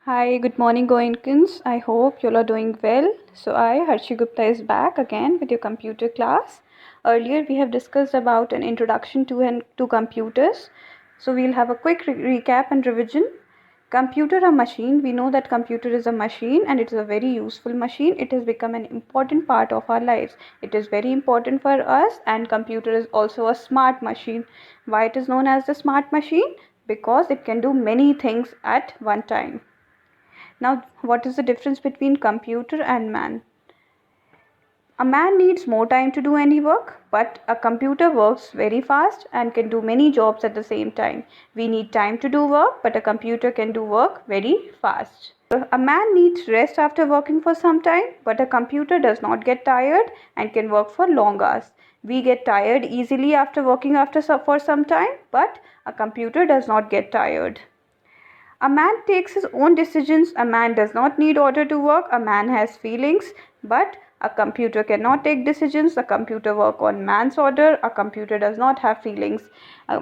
Hi, good morning, Goenkins. I hope you all are doing well. So I, Harshi Gupta, is back again with your computer class. Earlier, we have discussed about an introduction to computers. So we'll have a quick recap and revision. Computer or machine. We know that computer is a machine and it is a very useful machine. It has become an important part of our lives. It is very important for us, and computer is also a smart machine. Why it is known as the smart machine? Because it can do many things at one time. Now, what is the difference between computer and man? A man needs more time to do any work, but a computer works very fast and can do many jobs at the same time. We need time to do work, but a computer can do work very fast. A man needs rest after working for some time, but a computer does not get tired and can work for long hours. We get tired easily after working for some time, but a computer does not get tired. A man takes his own decisions. A man does not need order to work. A man has feelings, but a computer cannot take decisions. A computer works on man's order. A computer does not have feelings.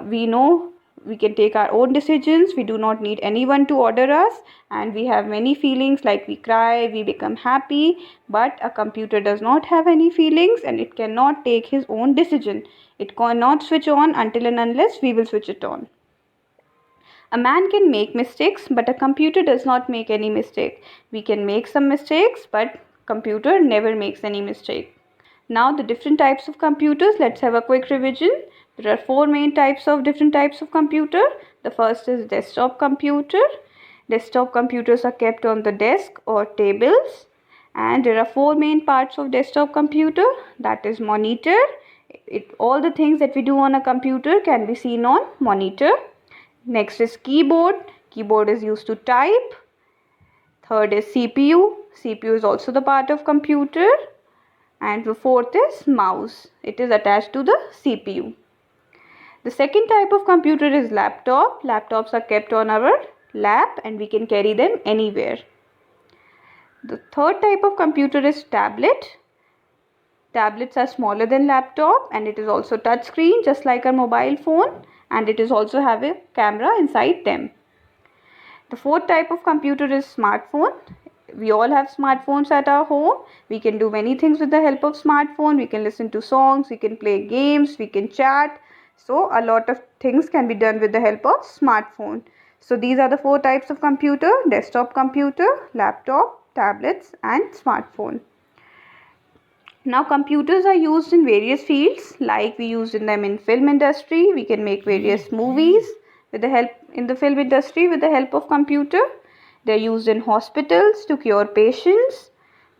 We know we can take our own decisions. We do not need anyone to order us, and we have many feelings like we cry, we become happy, but a computer does not have any feelings and it cannot take his own decision. It cannot switch on until and unless we will switch it on. A man can make mistakes, but a computer does not make any mistake. We can make some mistakes, but computer never makes any mistake. Now the different types of computers, let's have a quick revision. There are four main types of different types of computer. The first is desktop computer. Desktop computers are kept on the desk or tables. And there are four main parts of desktop computer, that is monitor. All the things that we do on a computer can be seen on monitor. Next is keyboard. Keyboard is used to type. Third is CPU. CPU is also the part of computer. And the fourth is mouse. It is attached to the CPU. The second type of computer is laptop. Laptops are kept on our lap and we can carry them anywhere. The third type of computer is tablet. Tablets are smaller than laptop and it is also touch screen just like a mobile phone, and it is also have a camera inside them. The fourth type of computer is smartphone. We all have smartphones at our home. We can do many things with the help of smartphone. We can listen to songs, we can play games, we can chat. So a lot of things can be done with the help of smartphone. So these are the four types of computer: desktop computer, laptop, tablets and smartphone. Now computers are used in various fields, like we use them in film industry. We can make various movies with the help in the film industry with the help of computer. They are used in hospitals to cure patients.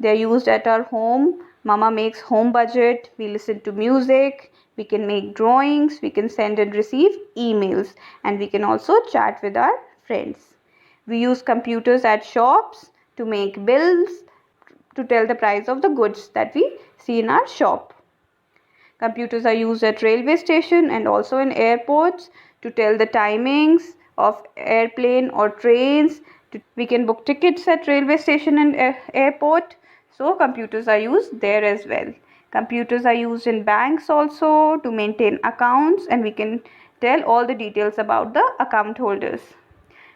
They are used at our home. Mama makes home budget. We listen to music. We can make drawings. We can send and receive emails, and we can also chat with our friends. We use computers at shops to make bills, to tell the price of the goods that we see in our shop. Computers are used at railway station and also in airports to tell the timings of airplane or trains. We can book tickets at railway station and airport. So computers are used there as well. Computers are used in banks also to maintain accounts, and we can tell all the details about the account holders.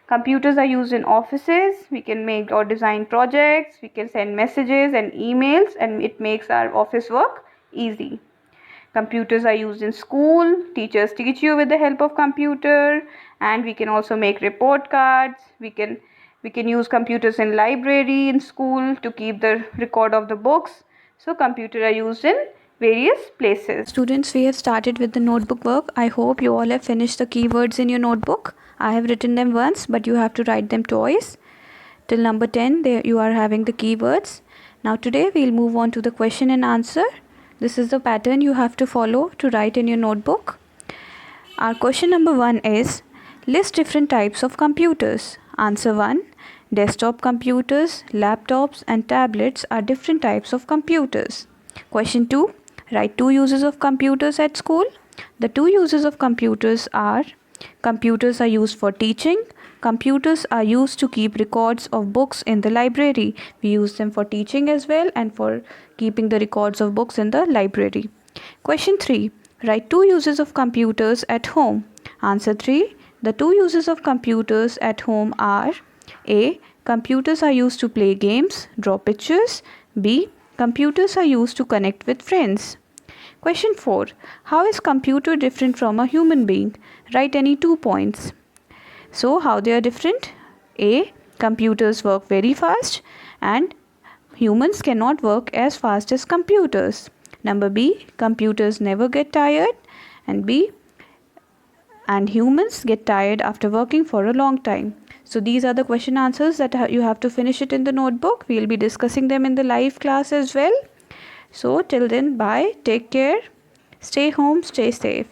Computers are used in offices. We can make or design projects. We can send messages and emails, and it makes our office work easy. Computers are used in school. Teachers teach you with the help of computer, and we can also make report cards. We can use computers in library in school to keep the record of the books. So computers are used in various places. Students, we have started with the notebook work. I hope you all have finished the keywords in your notebook. I have written them once, but you have to write them twice. Till number 10, there you are having the keywords. Now today we'll move on to the question and answer. This is the pattern you have to follow to write in your notebook. Our question number 1 is, list different types of computers. Answer 1. Desktop computers, laptops and tablets are different types of computers. Question 2. Write 2 uses of computers at school. The 2 uses of computers are: computers are used for teaching. Computers are used to keep records of books in the library. We use them for teaching as well and for keeping the records of books in the library. Question 3. Write 2 uses of computers at home. Answer 3. The 2 uses of computers at home are: A. computers are used to play games, draw pictures. B, computers are used to connect with friends. Question 4. How is computer different from a human being? Write any 2 points. So, how they are different? A, computers work very fast and humans cannot work as fast as computers. Number B, computers never get tired. And B, and humans get tired after working for a long time. So these are the question answers that you have to finish it in the notebook. We will be discussing them in the live class as well. So till then, bye, take care, stay home, stay safe.